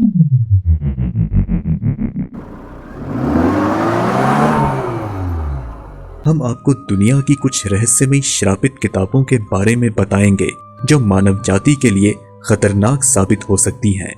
हम आपको दुनिया की कुछ रहस्यमयी श्रापित किताबों के बारे में बताएंगे जो मानव जाति के लिए खतरनाक साबित हो सकती हैं।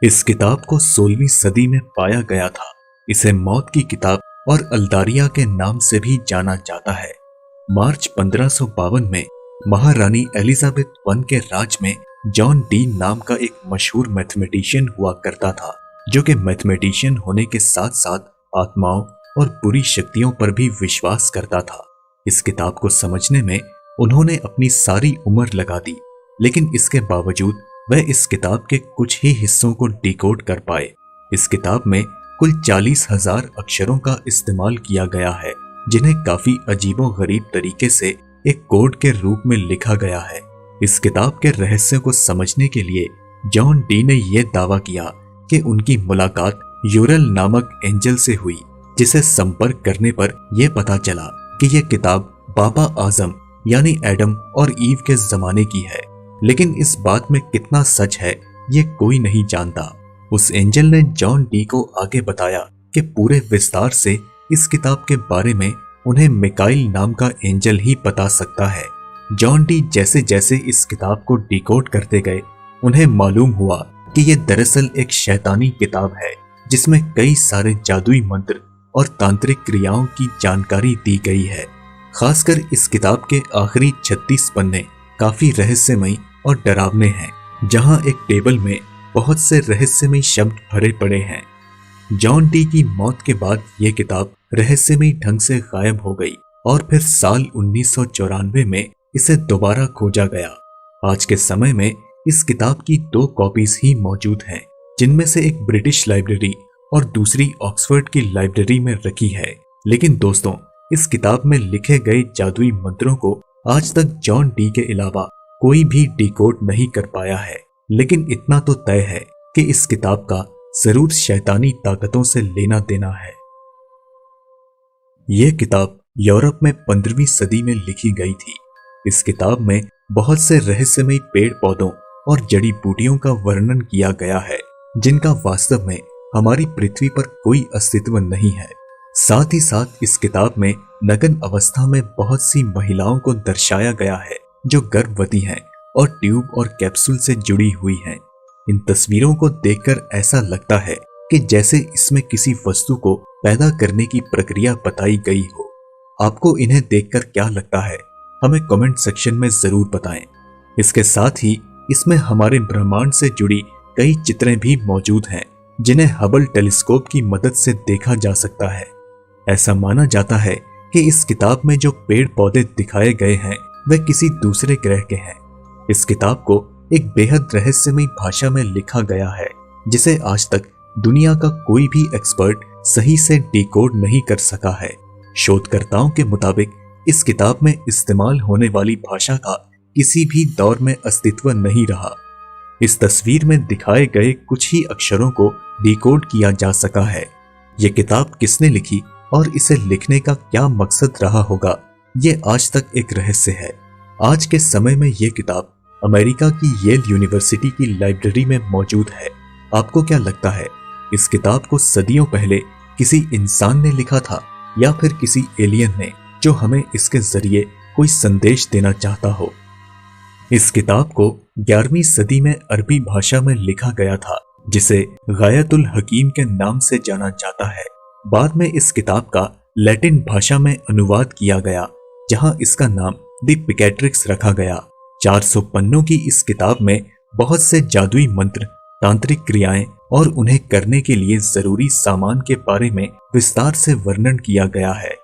इस किताब को 16वीं सदी में पाया गया था। इसे मौत की किताब और अल्दारिया के नाम से भी जाना जाता है। मार्च 1552 में महारानी एलिजाबेथ I के राज में जॉन डी नाम का एक मशहूर मैथमेटिशियन हुआ करता था, जो कि मैथमेटिशियन होने के साथ साथ आत्माओं और बुरी शक्तियों पर भी विश्वास करता था। इस किताब को समझने में उन्होंने अपनी सारी उम्र लगा दी, लेकिन इसके बावजूद वह इस किताब के कुछ ही हिस्सों को डिकोड कर पाए। इस किताब में कुल 40,000 अक्षरों का इस्तेमाल किया गया है, जिन्हें काफी अजीबोगरीब तरीके से एक कोड के रूप में लिखा गया है। इस किताब के रहस्य को समझने के लिए जॉन डी ने यह दावा किया कि उनकी मुलाकात यूरल नामक एंजल से हुई, जिसे संपर्क करने पर यह पता चला कि यह किताब बाबा आजम यानी एडम और ईव के जमाने की है। लेकिन इस बात में कितना सच है ये कोई नहीं जानता। उस एंजल ने जॉन डी को आगे बताया कि पूरे विस्तार से इस किताब के बारे में उन्हें मिकाइल नाम का एंजल ही बता सकता है। जॉन डी जैसे जैसे इस किताब को डिकोड करते गए, उन्हें मालूम हुआ कि यह दरअसल एक शैतानी किताब है, जिसमें कई सारे जादुई मंत्र और तांत्रिक क्रियाओं की जानकारी दी गई है। खासकर इस किताब के आखिरी 36 पन्ने काफी रहस्यमयी और डरावने हैं, जहां एक टेबल में बहुत से रहस्यमयी शब्द भरे पड़े हैं। जॉन डी की मौत के बाद यह किताब रहस्यमयी ढंग से गायब हो गई और फिर साल 1994 में इसे दोबारा खोजा गया। आज के समय में इस किताब की 2 कॉपीज ही मौजूद हैं, जिनमें से एक ब्रिटिश लाइब्रेरी और दूसरी ऑक्सफोर्ड की लाइब्रेरी में रखी है। लेकिन दोस्तों, इस किताब में लिखे गए जादुई मंत्रों को आज तक जॉन डी के अलावा कोई भी डिकोड नहीं कर पाया है। लेकिन इतना तो तय है कि इस किताब का जरूर शैतानी ताकतों से लेना देना है। यह किताब यूरोप में 15वीं सदी में लिखी गई थी। इस किताब में बहुत से रहस्यमयी पेड़ पौधों और जड़ी बूटियों का वर्णन किया गया है, जिनका वास्तव में हमारी पृथ्वी पर कोई अस्तित्व नहीं है। साथ ही साथ इस किताब में नग्न अवस्था में बहुत सी महिलाओं को दर्शाया गया है, जो गर्भवती हैं और ट्यूब और कैप्सूल से जुड़ी हुई हैं। इन तस्वीरों को देखकर ऐसा लगता है कि जैसे इसमें किसी वस्तु को पैदा करने की प्रक्रिया बताई गई हो। आपको इन्हें देखकर क्या लगता है, हमें कमेंट सेक्शन में जरूर बताएं। इसके साथ ही इसमें हमारे ब्रह्मांड से जुड़ी कई चित्रें भी मौजूद हैं, जिन्हें हबल टेलीस्कोप की मदद से देखा जा सकता है। ऐसा माना जाता है कि इस किताब में जो पेड़ पौधे दिखाए गए हैं वे किसी दूसरे ग्रह के हैं। इस किताब को एक बेहद रहस्यमयी भाषा में लिखा गया है, जिसे आज तक दुनिया का कोई भी एक्सपर्ट सही से डिकोड नहीं कर सका है। शोधकर्ताओं के मुताबिक इस किताब में इस्तेमाल होने वाली भाषा का किसी भी दौर में अस्तित्व नहीं रहा। इस तस्वीर में दिखाए गए कुछ ही अक्षरों को डिकोड किया जा सका है। यह किताब किसने लिखी और इसे लिखने का क्या मकसद रहा होगा, ये आज तक एक रहस्य है। आज के समय में यह किताब अमेरिका की येल यूनिवर्सिटी की लाइब्रेरी में मौजूद है। आपको क्या लगता है, इस किताब को सदियों पहले किसी इंसान ने लिखा था या फिर किसी एलियन ने, जो हमें इसके जरिए कोई संदेश देना चाहता हो? इस किताब को 11वीं सदी में अरबी भाषा में लिखा गया था, जिसे गायतुल हकीम के नाम से जाना जाता है। बाद में इस किताब का लैटिन भाषा में अनुवाद किया गया, जहां इसका नाम द पिकेट्रिक्स रखा गया। 400 पन्नों की इस किताब में बहुत से जादुई मंत्र, तांत्रिक क्रियाएं और उन्हें करने के लिए जरूरी सामान के बारे में विस्तार से वर्णन किया गया है।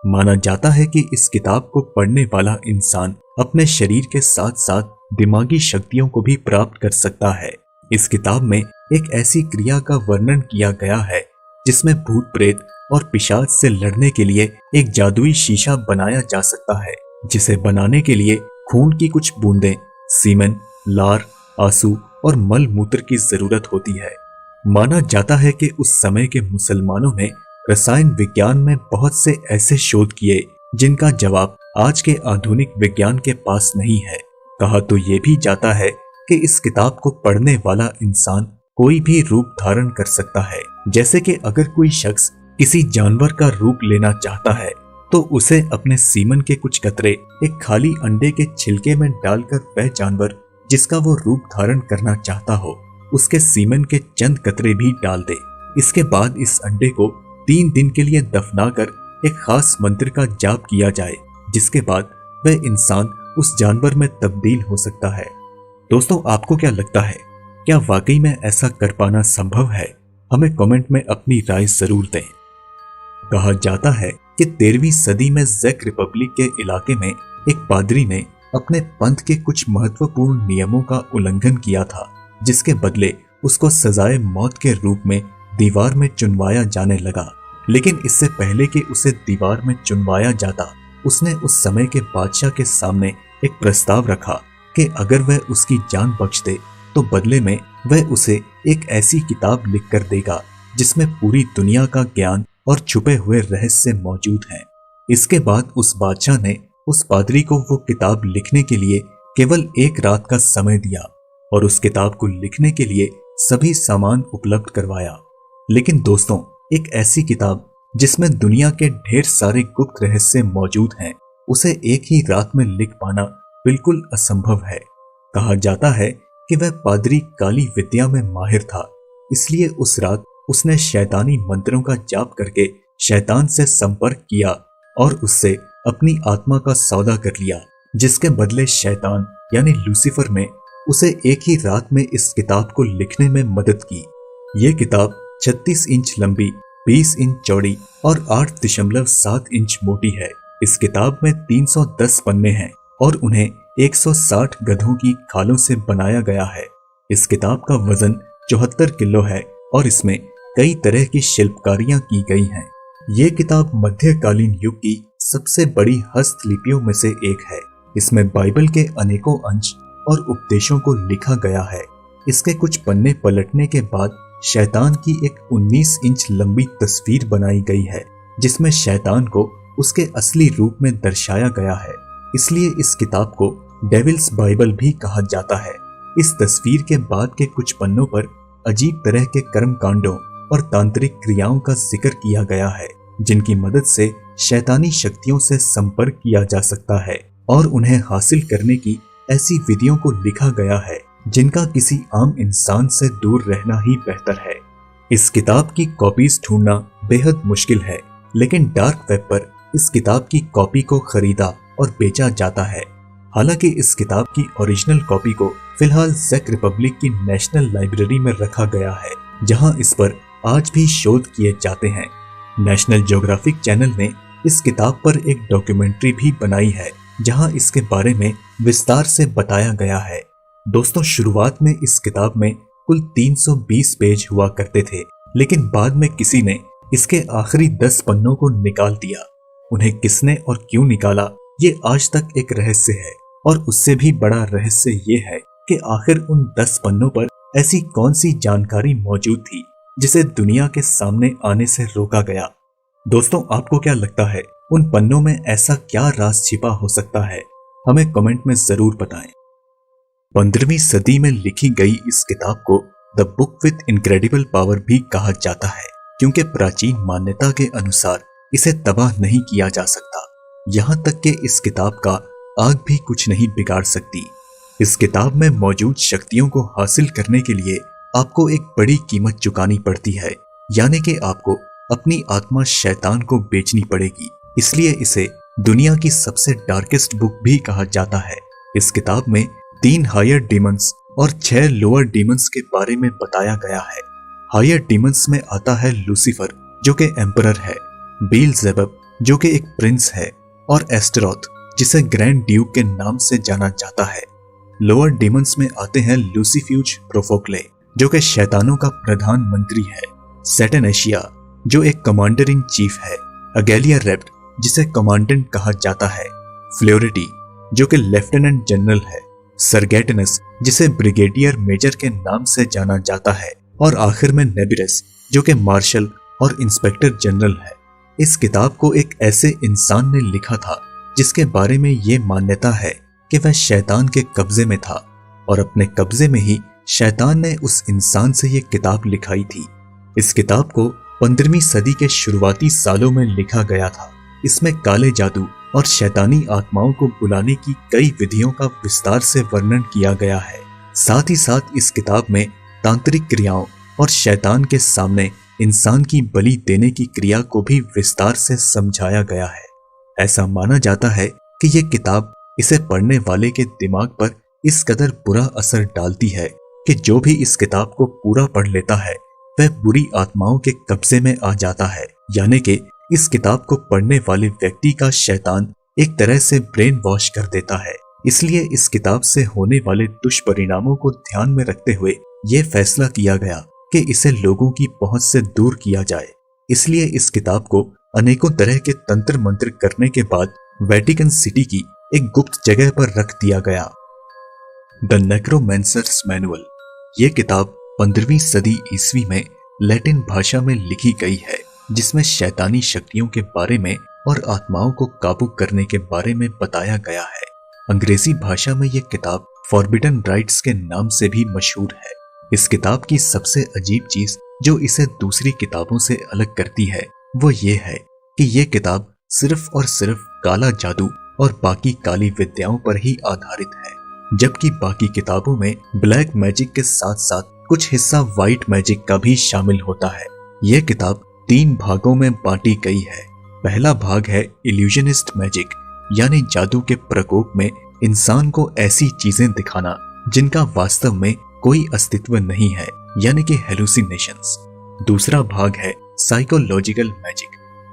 माना जाता है कि इस किताब को पढ़ने वाला इंसान अपने शरीर के साथ साथ दिमागी शक्तियों को भी प्राप्त कर सकता है। इस किताब में एक ऐसी क्रिया का वर्णन किया गया है जिसमें भूत प्रेत और पिशाच से लड़ने के लिए एक जादुई शीशा बनाया जा सकता है, जिसे बनाने के लिए खून की कुछ बूंदें, सीमेन, लार, आंसू और मल मूत्र की जरूरत होती है। माना जाता है कि उस समय के मुसलमानों ने रसायन विज्ञान में बहुत से ऐसे शोध किए जिनका जवाब आज के आधुनिक विज्ञान के पास नहीं है। कहा तो ये भी जाता है कि इस किताब को पढ़ने वाला इंसान कोई भी रूप धारण कर सकता है। जैसे कि अगर कोई शख्स किसी जानवर का रूप लेना चाहता है तो उसे अपने सीमन के कुछ कतरे एक खाली अंडे के छिलके में डालकर वह जानवर जिसका वो रूप धारण करना चाहता हो उसके सीमन के चंद कतरे भी डाल दे। इसके बाद इस अंडे को 3 दिन के लिए दफनाकर एक खास मंत्र का जाप किया जाए, जिसके बाद वह इंसान उस जानवर में तब्दील हो सकता है। दोस्तों, आपको क्या लगता है, क्या वाकई में ऐसा कर पाना संभव है? हमें कमेंट में अपनी राय जरूर दें। कहा जाता है कि 13वीं सदी में ज़ेक रिपब्लिक के इलाके में एक पादरी ने अपने पंथ के कुछ महत्वपूर्ण नियमों का उल्लंघन किया था, जिसके बदले उसको सजाए मौत के रूप में दीवार में चुनवाया जाने लगा। लेकिन इससे पहले कि उसे दीवार में चुनवाया जाता, उसने उस समय के बादशाह के सामने एक प्रस्ताव रखा कि अगर वह उसकी जान बख्श दे तो बदले में वह उसे एक ऐसी किताब लिखकर देगा जिसमें पूरी दुनिया का ज्ञान और छुपे हुए रहस्य मौजूद हैं। इसके बाद उस बादशाह ने उस पादरी को वो किताब लिखने के लिए केवल 1 रात का समय दिया और उस किताब को लिखने के लिए सभी सामान उपलब्ध करवाया। लेकिन दोस्तों, एक ऐसी किताब जिसमें दुनिया के ढेर सारे गुप्त रहस्य मौजूद हैं, उसे एक ही रात में लिख पाना बिल्कुल असंभव है। कहा जाता है कि वह पादरी काली विद्या में माहिर था, इसलिए उस रात उसने शैतानी मंत्रों का जाप करके शैतान से संपर्क किया और उससे अपनी आत्मा का सौदा कर लिया, जिसके बदले शैतान यानी लूसीफर ने उसे एक ही रात में इस किताब को लिखने में मदद की। ये किताब 36 इंच लंबी, 20 इंच चौड़ी और 8.7 इंच मोटी है। इस किताब में 310 पन्ने हैं और उन्हें 160 गधों की खालों से बनाया गया है। इस किताब का वजन 74 किलो है और इसमें कई तरह की शिल्पकारियां की गई हैं। ये किताब मध्यकालीन युग की सबसे बड़ी हस्तलिपियों में से एक है। इसमें बाइबल के अनेकों अंश और उपदेशों को लिखा गया है। इसके कुछ पन्ने पलटने के बाद शैतान की एक 19 इंच लंबी तस्वीर बनाई गई है, जिसमें शैतान को उसके असली रूप में दर्शाया गया है। इसलिए इस किताब को डेविल्स बाइबल भी कहा जाता है। इस तस्वीर के बाद के कुछ पन्नों पर अजीब तरह के कर्म कांडों और तांत्रिक क्रियाओं का जिक्र किया गया है, जिनकी मदद से शैतानी शक्तियों से संपर्क किया जा सकता है और उन्हें हासिल करने की ऐसी विधियों को लिखा गया है जिनका किसी आम इंसान से दूर रहना ही बेहतर है। इस किताब की कॉपीज ढूंढना बेहद मुश्किल है, लेकिन डार्क वेब पर इस किताब की कॉपी को खरीदा और बेचा जाता है। हालांकि इस किताब की ओरिजिनल कॉपी को फिलहाल ज़ेक रिपब्लिक की नेशनल लाइब्रेरी में रखा गया है, जहां इस पर आज भी शोध किए जाते हैं। नेशनल ज्योग्राफिक चैनल ने इस किताब पर एक डॉक्यूमेंट्री भी बनाई है, जहां इसके बारे में विस्तार से बताया गया है। दोस्तों, शुरुआत में इस किताब में कुल 320 पेज हुआ करते थे, लेकिन बाद में किसी ने इसके आखिरी 10 पन्नों को निकाल दिया। उन्हें किसने और क्यों निकाला, ये आज तक एक रहस्य है। और उससे भी बड़ा रहस्य ये है कि आखिर उन 10 पन्नों पर ऐसी कौन सी जानकारी मौजूद थी जिसे दुनिया के सामने आने से रोका गया। दोस्तों, आपको क्या लगता है, उन पन्नों में ऐसा क्या राज छिपा हो सकता है? हमें कमेंट में जरूर बताएं। 15वीं सदी में लिखी गई इस किताब को the book with incredible power भी कहा जाता है, क्योंकि प्राचीन मान्यता के अनुसार इसे तबाह नहीं किया जा सकता। यहाँ तक कि इस किताब का आग भी कुछ नहीं बिगाड़ सकती। इस किताब में मौजूद शक्तियों को हासिल करने के लिए आपको एक बड़ी कीमत चुकानी पड़ती है, यानी कि आपको अपनी आत्मा शैतान को बेचनी पड़ेगी। इसलिए इसे दुनिया की सबसे डार्केस्ट बुक भी कहा जाता है। इस किताब में 3 हायर डीमंस और 6 लोअर डीमंस के बारे में बताया गया है। हायर डीमंस में आता है लूसीफर, जो कि एम्परर है, बीलजेबब, जो कि एक प्रिंस है, और एस्टेरोथ, जिसे ग्रैंड ड्यूक के नाम से जाना जाता है। लोअर डीमंस में आते हैं लूसीफ्यूज प्रोफोक्ले, जो कि शैतानों का प्रधानमंत्री है, सैटन एशिया, जो एक कमांडर इन चीफ है, अगेलिया रेप्ट जिसे कमांडेंट कहा जाता है, फ्लोरिटी जो कि लेफ्टिनेंट जनरल है, सरगेटनस जिसे ब्रिगेडियर मेजर के नाम से जाना जाता है, और आखिर में नेबिरस जो कि मार्शल और इंस्पेक्टर जनरल है। इस किताब को एक ऐसे इंसान ने लिखा था जिसके बारे में ये मान्यता है कि वह शैतान के कब्जे में था, और अपने कब्जे में ही शैतान ने उस इंसान से ये किताब लिखाई थी। इस किताब को 15वीं सदी के शुरुआती सालों में लिखा गया था। इसमें काले जादू और शैतानी आत्माओं को बुलाने की कई विधियों का विस्तार से वर्णन किया गया है। साथ ही साथ इस किताब में तांत्रिक क्रियाओं और शैतान के सामने इंसान की बलि देने की क्रिया को भी विस्तार से समझाया गया है। ऐसा माना जाता है कि यह किताब इसे पढ़ने वाले के दिमाग पर इस कदर बुरा असर डालती है कि जो भी इस किताब को पूरा पढ़ लेता है वह बुरी आत्माओं के कब्जे में आ जाता है। यानी कि इस किताब को पढ़ने वाले व्यक्ति का शैतान एक तरह से ब्रेन वॉश कर देता है। इसलिए इस किताब से होने वाले दुष्परिणामों को ध्यान में रखते हुए यह फैसला किया गया कि इसे लोगों की पहुंच से दूर किया जाए। इसलिए इस किताब को अनेकों तरह के तंत्र मंत्र करने के बाद वेटिकन सिटी की एक गुप्त जगह पर रख दिया गया। द नेक्रोमेंसर्स मैनुअल, ये किताब 15वीं सदी ईस्वी में लैटिन भाषा में लिखी गई है, जिसमें शैतानी शक्तियों के बारे में और आत्माओं को काबू करने के बारे में बताया गया है। अंग्रेजी भाषा में यह किताब फॉरबिडन राइट्स के नाम से भी मशहूर है। इस किताब की सबसे अजीब चीज जो इसे दूसरी किताबों से अलग करती है वो ये है कि यह किताब सिर्फ और सिर्फ काला जादू और बाकी काली विद्याओं पर ही आधारित है, जबकि बाकी किताबों में ब्लैक मैजिक के साथ साथ कुछ हिस्सा व्हाइट मैजिक का भी शामिल होता है। यह किताब 3 भागों में बांटी गई है। पहला भाग है इल्यूजनिस्ट मैजिक, यानी जादू के प्रकोप में इंसान को ऐसी चीजें दिखाना जिनका वास्तव में कोई अस्तित्व नहीं है, यानी कि हेलुसिनेशंस। दूसरा भाग है साइकोलॉजिकल मैजिक,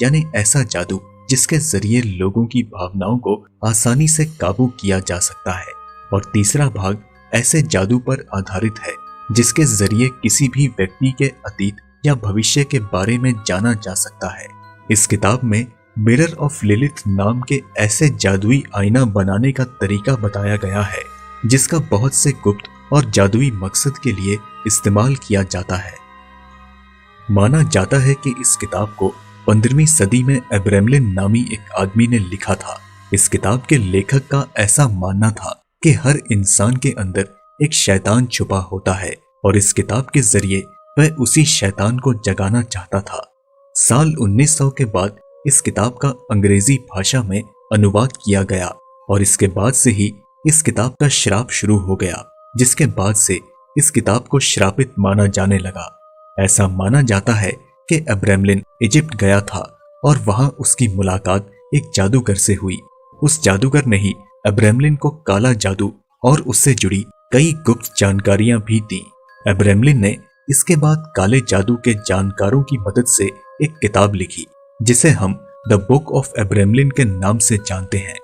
यानी ऐसा जादू जिसके जरिए लोगों की भावनाओं को आसानी से काबू किया जा सकता है। और तीसरा भाग ऐसे जादू पर आधारित है जिसके जरिए किसी भी व्यक्ति के अतीत या भविष्य के बारे में जाना जा सकता है। इस किताब में मिरर ऑफ लिलिथ नाम के ऐसे जादुई आईना बनाने का तरीका बताया गया है जिसका बहुत से गुप्त और जादुई मकसद के लिए इस्तेमाल किया जाता है। माना जाता है कि इस किताब को 15वीं सदी में एब्रेमलिन नामी एक आदमी ने लिखा था। इस किताब के लेखक का ऐसा मानना था कि हर इंसान के अंदर एक शैतान छुपा होता है और इस किताब के जरिए वह उसी शैतान को जगाना चाहता था। साल 1900 के बाद इस किताब का अंग्रेजी भाषा में अनुवाद किया गया और इसके बाद से ही इस किताब का श्राप शुरू हो गया, जिसके बाद से इस किताब को श्रापित माना जाने लगा। ऐसा माना जाता है कि एब्रेमलिन इजिप्ट गया था और वहां उसकी मुलाकात एक जादूगर से हुई। उस जादूगर ने ही एब्रेमलिन को काला जादू और उससे जुड़ी कई गुप्त जानकारियां भी दी। एब्रेमलिन ने इसके बाद काले जादू के जानकारों की मदद से एक किताब लिखी जिसे हम द बुक ऑफ एब्रेमलिन के नाम से जानते हैं।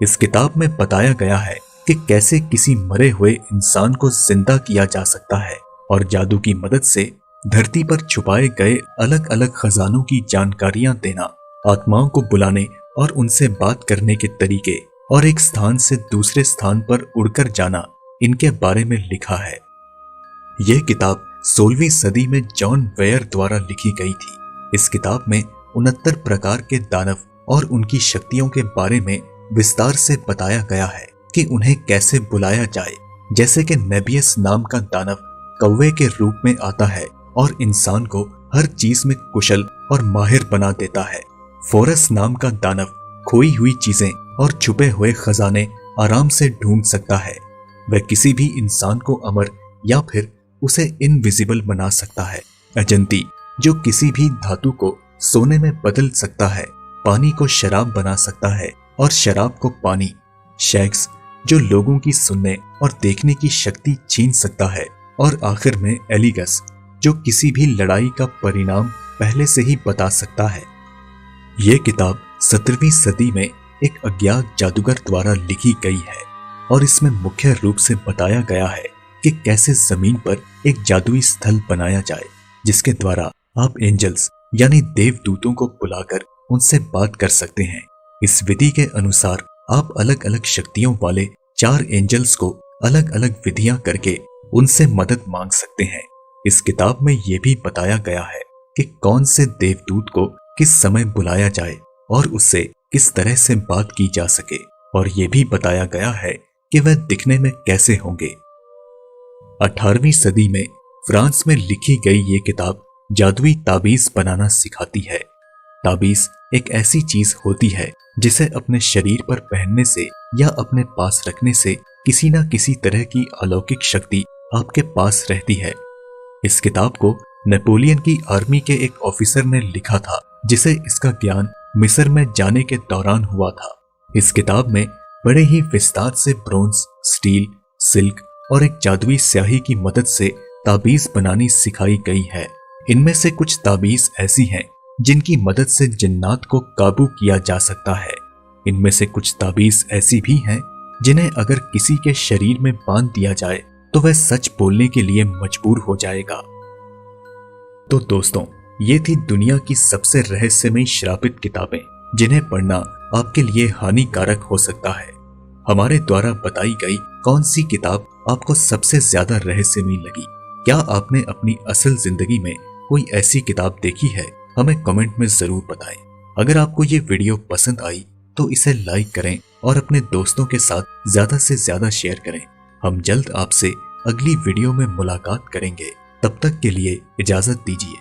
इस किताब में बताया गया है कि कैसे किसी मरे हुए इंसान को जिंदा किया जा सकता है और जादू की मदद से धरती पर छुपाए गए अलग अलग खजानों की जानकारियां देना, आत्माओं को बुलाने और उनसे बात करने के तरीके और एक स्थान से दूसरे स्थान पर उड़कर जाना, इनके बारे में लिखा है। यह किताब 16वीं सदी में जॉन वेयर द्वारा लिखी गई थी। इस किताब में 69 प्रकार के दानव और उनकी शक्तियों के बारे में विस्तार से बताया गया है कि उन्हें कैसे बुलाया जाए। जैसे कि नेबियस नाम का दानव कौवे के रूप में आता है और इंसान को हर चीज में कुशल और माहिर बना देता है। फोरस नाम का दानव खोई हुई चीजें और छुपे हुए खजाने आराम से ढूंढ सकता है। वह किसी भी इंसान को अमर या फिर उसे इनविजिबल बना सकता है। अजंती जो किसी भी धातु को सोने में बदल सकता है, पानी को शराब बना सकता है और शराब को पानी। शैक्स जो लोगों की सुनने और देखने की शक्ति छीन सकता है, और आखिर में एलिगस जो किसी भी लड़ाई का परिणाम पहले से ही बता सकता है। यह किताब 17वीं सदी में एक अज्ञात जादूगर द्वारा लिखी गई है और इसमें मुख्य रूप से बताया गया है कि कैसे जमीन पर एक जादुई स्थल बनाया जाए जिसके द्वारा आप एंजल्स यानी देवदूतों को बुलाकर उनसे बात कर सकते हैं। इस विधि के अनुसार आप अलग अलग शक्तियों वाले 4 एंजल्स को अलग अलग विधियां करके उनसे मदद मांग सकते हैं। इस किताब में यह भी बताया गया है कि कौन से देवदूत को किस समय बुलाया जाए और उससे किस तरह से बात की जा सके, और यह भी बताया गया है कि वह दिखने में कैसे होंगे। 18वीं सदी में फ्रांस में लिखी गई ये किताब जादुई ताबीज बनाना सिखाती है। ताबीज एक ऐसी चीज होती है जिसे अपने शरीर पर पहनने से या अपने पास रखने से किसी न किसी तरह की अलौकिक शक्ति आपके पास रहती है। इस किताब को नेपोलियन की आर्मी के एक ऑफिसर ने लिखा था, जिसे इसका ज्ञान मिस्र में जाने के दौरान हुआ था। इस किताब में बड़े ही विस्तार से ब्रोंज, स्टील, सिल्क और एक जादुई स्याही की मदद से ताबीज बनानी सिखाई गई है। इनमें से कुछ ताबीज ऐसी हैं जिनकी मदद से जिन्नात को काबू किया जा सकता है। इनमें से कुछ ताबीज ऐसी भी हैं जिन्हें अगर किसी के शरीर में बांध दिया जाए तो वह सच बोलने के लिए मजबूर हो जाएगा। तो दोस्तों, ये थी दुनिया की सबसे रहस्यमयी श्रापित किताबें जिन्हें पढ़ना आपके लिए हानिकारक हो सकता है। हमारे द्वारा बताई गई कौन सी किताब आपको सबसे ज्यादा रहस्यमयी लगी? क्या आपने अपनी असल जिंदगी में कोई ऐसी किताब देखी है? हमें कमेंट में जरूर बताएं। अगर आपको ये वीडियो पसंद आई तो इसे लाइक करें और अपने दोस्तों के साथ ज्यादा से ज्यादा शेयर करें। हम जल्द आपसे अगली वीडियो में मुलाकात करेंगे। तब तक के लिए इजाजत दीजिए।